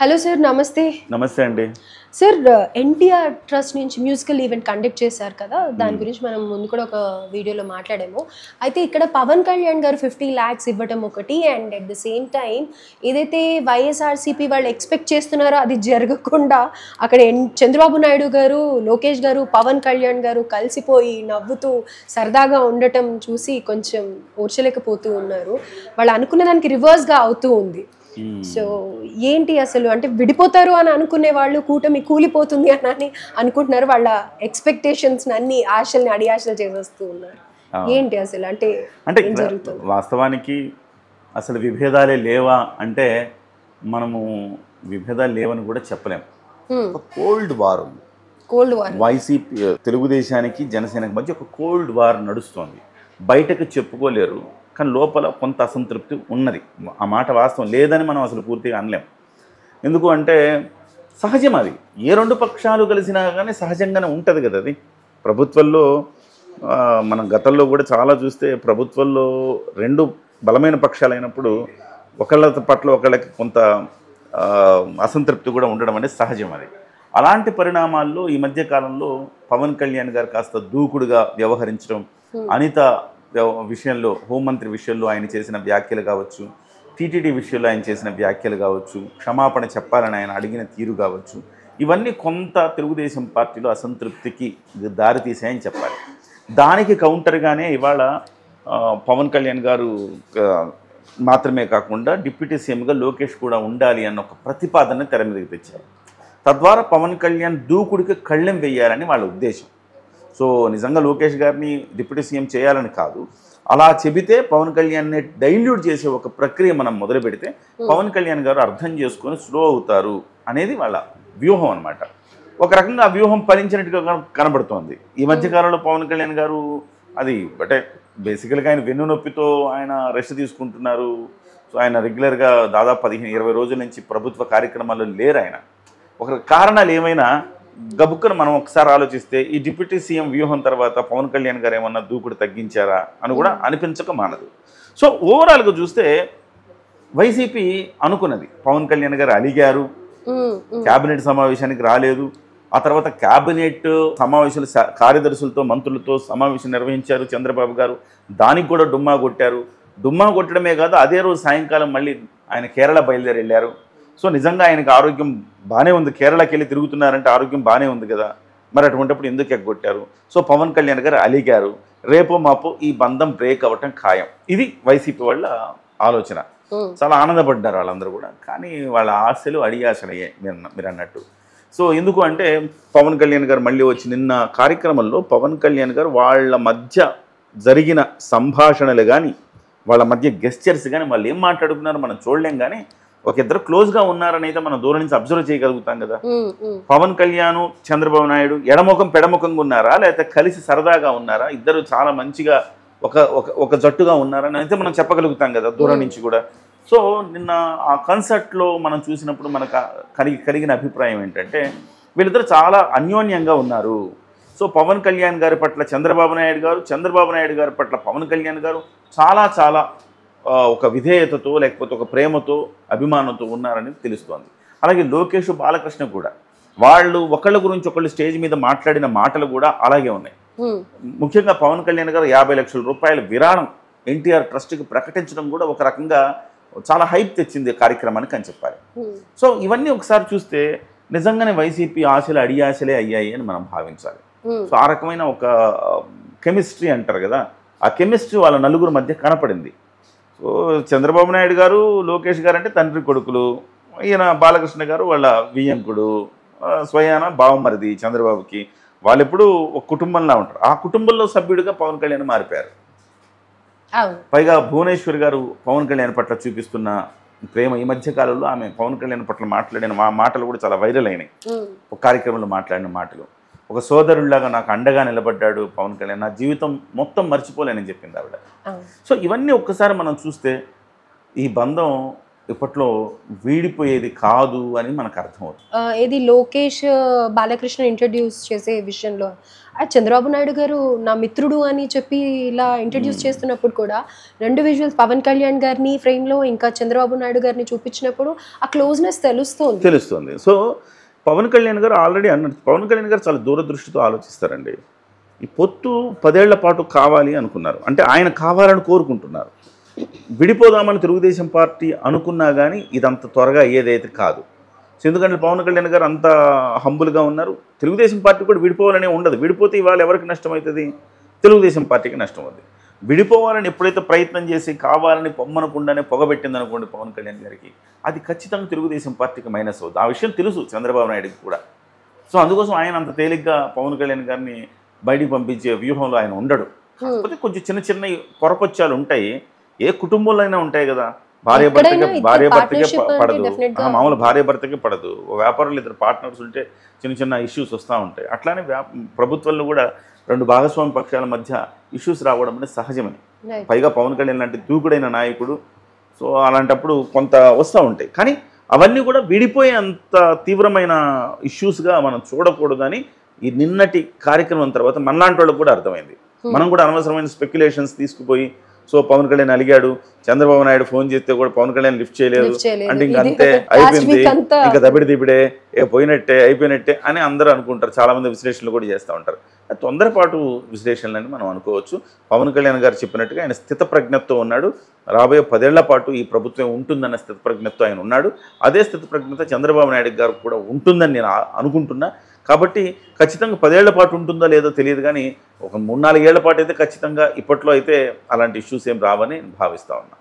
Hello sir, నమస్తే. నమస్తే అండి. సార్, ఎన్టీఆర్ ట్రస్ట్ నుంచి మ్యూజికల్ ఈవెంట్ కండక్ట్ చేశారు కదా, దాని గురించి మనం ముందు కూడా ఒక వీడియోలో మాట్లాడాము. అయితే ఇక్కడ పవన్ కళ్యాణ్ గారు 50 lakhs ఇవ్వటం ఒకటి, and at the same time ఏదైతే వైఎస్ఆర్సీపీ వాళ్ళు ఎక్స్పెక్ట్ చేస్తున్నారో అది జరగకుండా అక్కడ చంద్రబాబు నాయుడు గారు, లోకేష్ గారు, పవన్ కళ్యాణ్ గారు కలిసిపోయి నవ్వుతూ సరదాగా ఉండటం చూసి కొంచెం ఓర్చలేకపోతూ ఉన్నారు. వాళ్ళు అనుకున్న దానికి రివర్స్గా అవుతూ ఉంది. సో ఏంటి అసలు, అంటే విడిపోతారు అని అనుకునే వాళ్ళు కూటమి కూలిపోతుంది అని అనుకుంటున్నారు. వాళ్ళ ఎక్స్పెక్టేషన్స్ అన్ని ఆశల్ని అడియాశలు చేసేస్తూ ఉన్నారు. ఏంటి అసలు, అంటే ఏం జరుగుతుంది? వాస్తవానికి అసలు విభేదాలే లేవా అంటే మనము విభేదాలు లేవని కూడా చెప్పలేము. కోల్డ్ వార్ ఉంది. కోల్డ్ వార్ వైసీపీ తెలుగుదేశానికి జనసేనకి మధ్య ఒక కోల్డ్ వార్ నడుస్తోంది. బయటకు చెప్పుకోలేరు, కానీ లోపల కొంత అసంతృప్తి ఉన్నది. ఆ మాట వాస్తవం, లేదని మనం అసలు పూర్తిగా అనలేం. ఎందుకు అంటే సహజం, అది ఏ రెండు పక్షాలు కలిసినా కానీ సహజంగానే ఉంటుంది కదా. అది ప్రభుత్వంలో మనం గతంలో కూడా చాలా చూస్తే ప్రభుత్వంలో రెండు బలమైన పక్షాలు అయినప్పుడు ఒకళ్ళ పట్ల ఒకళ్ళకి కొంత అసంతృప్తి కూడా ఉండడం అనేది సహజం. అది అలాంటి పరిణామాల్లో ఈ మధ్య కాలంలో పవన్ కళ్యాణ్ గారు కాస్త దూకుడుగా వ్యవహరించడం, అనిత విషయంలో, హోంమంత్రి విషయంలో ఆయన చేసిన వ్యాఖ్యలు కావచ్చు, టీటీడీ విషయంలో ఆయన చేసిన వ్యాఖ్యలు కావచ్చు, క్షమాపణ చెప్పాలని ఆయన అడిగిన తీరు కావచ్చు, ఇవన్నీ కొంత తెలుగుదేశం పార్టీలో అసంతృప్తికి దారితీసాయని చెప్పాలి. దానికి కౌంటర్గానే ఇవాళ పవన్ కళ్యాణ్ గారు మాత్రమే కాకుండా డిప్యూటీ సీఎంగా లోకేష్ కూడా ఉండాలి అన్న ఒక ప్రతిపాదన తెర మీదకి తెచ్చారు. తద్వారా పవన్ కళ్యాణ్ దూకుడికి కళ్ళెం వేయాలని వాళ్ళ ఉద్దేశం. సో నిజంగా లోకేష్ గారిని డిప్యూటీ సీఎం చేయాలని కాదు, అలా చెబితే పవన్ కళ్యాణ్ని డైల్యూట్ చేసే ఒక ప్రక్రియ మనం మొదలు పెడితే పవన్ కళ్యాణ్ గారు అర్థం చేసుకొని స్లో అవుతారు అనేది వాళ్ళ వ్యూహం అనమాట. ఒక రకంగా ఆ వ్యూహం ఫలించినట్టుగా కనబడుతోంది. ఈ మధ్యకాలంలో పవన్ కళ్యాణ్ గారు అది అంటే బేసికల్గా ఆయన వెన్ను నొప్పితో ఆయన రెస్ట్ తీసుకుంటున్నారు. సో ఆయన రెగ్యులర్గా దాదాపు 15-20 రోజుల నుంచి ప్రభుత్వ కార్యక్రమాల్లో లేరు. ఆయన ఒక కారణాలు ఏమైనా గబుక్కను మనం ఒకసారి ఆలోచిస్తే ఈ డిప్యూటీ సీఎం వ్యూహం తర్వాత పవన్ కళ్యాణ్ గారు ఏమన్నా దూకుడు తగ్గించారా అని కూడా అనిపించక మానదు. సో ఓవరాల్గా చూస్తే వైసీపీ అనుకున్నది, పవన్ కళ్యాణ్ గారు అలిగారు, క్యాబినెట్ సమావేశానికి రాలేదు, ఆ తర్వాత క్యాబినెట్ సమావేశాలు కార్యదర్శులతో మంత్రులతో సమావేశం నిర్వహించారు చంద్రబాబు గారు, దానికి కూడా డుమ్మా కొట్టారు. డుమ్మా కొట్టడమే కాదు, అదే రోజు సాయంకాలం మళ్ళీ ఆయన కేరళ బయలుదేరి వెళ్ళారు. సో నిజంగా ఆయనకు ఆరోగ్యం బాగానే ఉంది, కేరళకి వెళ్ళి తిరుగుతున్నారంటే ఆరోగ్యం బాగానే ఉంది కదా, మరి అటువంటిప్పుడు ఎందుకు ఎగ్గొట్టారు? సో పవన్ కళ్యాణ్ గారు అలిగారు, రేపో మాపో ఈ బంధం బ్రేక్ అవ్వటం ఖాయం. ఇది వైసీపీ వాళ్ళ ఆలోచన. చాలా ఆనందపడ్డారు వాళ్ళందరూ కూడా. కానీ వాళ్ళ ఆశలు అడియాశలయ్యాయి మీరు అన్నట్టు. సో ఎందుకు అంటే పవన్ కళ్యాణ్ గారు మళ్ళీ వచ్చి నిన్న కార్యక్రమంలో పవన్ కళ్యాణ్ గారు వాళ్ళ మధ్య జరిగిన సంభాషణలు కానీ వాళ్ళ మధ్య గెస్చర్స్ కానీ వాళ్ళు ఏం మాట్లాడుకున్నారో మనం చూడలేం, కానీ ఒక ఇద్దరు క్లోజ్గా ఉన్నారని అయితే మనం దూరం నుంచి అబ్జర్వ్ చేయగలుగుతాం కదా. పవన్ కళ్యాణ్, చంద్రబాబు నాయుడు ఎడముఖం పెడముఖంగా ఉన్నారా, లేకపోతే కలిసి సరదాగా ఉన్నారా, ఇద్దరు చాలా మంచిగా ఒక జట్టుగా ఉన్నారని అయితే మనం చెప్పగలుగుతాం కదా దూరం నుంచి కూడా. సో నిన్న ఆ కన్సర్ట్లో మనం చూసినప్పుడు మనకు కలిగిన అభిప్రాయం ఏంటంటే వీళ్ళిద్దరు చాలా అన్యోన్యంగా ఉన్నారు. సో పవన్ కళ్యాణ్ గారి పట్ల చంద్రబాబు నాయుడు గారు, చంద్రబాబు నాయుడు గారి పట్ల పవన్ కళ్యాణ్ గారు చాలా చాలా ఒక విధేయతతో లేకపోతే ఒక ప్రేమతో అభిమానంతో ఉన్నారని తెలుస్తోంది. అలాగే లోకేష్, బాలకృష్ణ కూడా వాళ్ళు ఒకళ్ళ గురించి ఒకళ్ళు స్టేజ్ మీద మాట్లాడిన మాటలు కూడా అలాగే ఉన్నాయి. ముఖ్యంగా పవన్ కళ్యాణ్ గారు 50 లక్షల రూపాయల విరాళం ఎన్టీఆర్ ట్రస్ట్కి ప్రకటించడం కూడా ఒక రకంగా చాలా హైప్ తెచ్చింది కార్యక్రమానికి అని చెప్పాలి. సో ఇవన్నీ ఒకసారి చూస్తే నిజంగానే వైసీపీ ఆశలు అడియాశలే అయ్యాయి అని మనం భావించాలి. సో ఆ రకమైన ఒక కెమిస్ట్రీ అంటారు కదా, ఆ కెమిస్ట్రీ వాళ్ళ నలుగురు మధ్య కనపడింది. సో చంద్రబాబు నాయుడు గారు, లోకేష్ గారు అంటే తండ్రి కొడుకులు, ఈయన బాలకృష్ణ గారు వాళ్ళ వియ్యంకుడు, స్వయాన బావమరిది చంద్రబాబుకి. వాళ్ళు ఎప్పుడు ఒక కుటుంబంలా ఉంటారు. ఆ కుటుంబంలో సభ్యుడిగా పవన్ కళ్యాణ్ మారిపోయారు. పైగా భువనేశ్వర్ గారు పవన్ కళ్యాణ్ పట్ల చూపిస్తున్న ప్రేమ, ఈ మధ్య కాలంలో ఆమె పవన్ కళ్యాణ్ పట్ల మాట్లాడిన మాటలు కూడా చాలా వైరల్ అయినాయి. ఒక కార్యక్రమంలో మాట్లాడిన మాటలు, ఒక సోదరుడిలాగా నాకు అండగా నిలబడ్డాడు పవన్ కళ్యాణ్, నా జీవితం మొత్తం మర్చిపోలేనని చెప్పింది ఆవిడ. సో ఇవన్నీ ఒక్కసారి మనం చూస్తే ఈ బంధం ఇప్పట్లో వీడిపోయేది కాదు అని మనకు అర్థమవుతుంది. ఏది లోకేష్ బాలకృష్ణ ఇంట్రడ్యూస్ చేసే విషయంలో చంద్రబాబు నాయుడు గారు నా మిత్రుడు అని చెప్పి ఇలా ఇంట్రడ్యూస్ చేస్తున్నప్పుడు కూడా 2 విజువల్స్ పవన్ కళ్యాణ్ గారిని ఫ్రేమ్లో ఇంకా చంద్రబాబు నాయుడు గారిని చూపించినప్పుడు ఆ క్లోజ్నెస్ తెలుస్తుంది. సో పవన్ కళ్యాణ్ గారు ఆల్రెడీ అన్నట్టు పవన్ కళ్యాణ్ గారు చాలా దూరదృష్టితో ఆలోచిస్తారండి. ఈ పొత్తు 10 ఏళ్ల పాటు కావాలి అనుకున్నారు, అంటే ఆయన కావాలని కోరుకుంటున్నారు. విడిపోదామని తెలుగుదేశం పార్టీ అనుకున్నా కానీ ఇదంత త్వరగా ఏదైతే కాదు. ఎందుకంటే పవన్ కళ్యాణ్ గారు అంత హంబుల్గా ఉన్నారు. తెలుగుదేశం పార్టీ కూడా విడిపోవాలనే ఉండదు. విడిపోతే ఇవాళ ఎవరికి నష్టమవుతుంది? తెలుగుదేశం పార్టీకి నష్టం అవుతుంది. విడిపోవాలని ఎప్పుడైతే ప్రయత్నం చేసి కావాలని పొమ్మనకుండానే పొగబెట్టింది అనుకోండి పవన్ కళ్యాణ్ గారికి, అది ఖచ్చితంగా తెలుగుదేశం పార్టీకి మైనస్ అవుతుంది. ఆ విషయం తెలుసు చంద్రబాబు నాయుడుకి కూడా. సో అందుకోసం ఆయన అంత తేలిగ్గా పవన్ కళ్యాణ్ గారిని బయటికి పంపించే వ్యూహంలో ఆయన ఉండడు. కాకపోతే కొంచెం చిన్న చిన్న పొరపచ్చాలు ఉంటాయి. ఏ కుటుంబంలో అయినా ఉంటాయి కదా. భార్య భర్తకే పడదు, మామూలు భార్య భర్తకే పడదు. వ్యాపారంలో 2 పార్ట్నర్స్ ఉంటే చిన్న చిన్న ఇష్యూస్ వస్తూ ఉంటాయి. అట్లానే ప్రభుత్వంలో కూడా 2 భాగస్వామి పక్షాల మధ్య ఇష్యూస్ రావడం అనేది సహజమే. పైగా పవన్ కళ్యాణ్ లాంటి దూకుడైన నాయకుడు. సో అలాంటప్పుడు కొంత వస్తూ ఉంటాయి. కానీ అవన్నీ కూడా విడిపోయే అంత తీవ్రమైన ఇష్యూస్గా మనం చూడకూడదని ఈ నిన్నటి కార్యక్రమం తర్వాత మనలాంటి వాళ్ళకి కూడా అర్థమైంది. మనం కూడా అనవసరమైన స్పెక్యులేషన్స్ తీసుకుపోయి, సో పవన్ కళ్యాణ్ అలిగాడు, చంద్రబాబు నాయుడు ఫోన్ చేస్తే కూడా పవన్ కళ్యాణ్ లిఫ్ట్ చేయలేదు, అంటే ఇంక అంతే అయిపోయింది, ఇంకా దబిడిదిబిడే పోయినట్టే అయిపోయినట్టే అని అందరూ అనుకుంటారు. చాలామంది విశ్లేషణలు కూడా చేస్తూ ఉంటారు. తొందరపాటు విశ్లేషణలని మనం అనుకోవచ్చు. పవన్ కళ్యాణ్ గారు చెప్పినట్టుగా ఆయన స్థితప్రజ్ఞతో ఉన్నాడు. రాబోయే 10 ఏళ్ల పాటు ఈ ప్రభుత్వం ఉంటుందన్న స్థితప్రజ్ఞతో ఆయన ఉన్నాడు. అదే స్థితప్రజ్ఞత చంద్రబాబు నాయుడు గారు కూడా ఉంటుందని నేను అనుకుంటున్నా. కాబట్టి ఖచ్చితంగా 10 ఏళ్ల పాటు ఉంటుందో లేదో తెలియదు, కానీ ఒక 3-4 ఏళ్ల పాటు అయితే ఖచ్చితంగా ఇప్పట్లో అయితే అలాంటి ఇష్యూస్ ఏం రావని భావిస్తా ఉన్నా.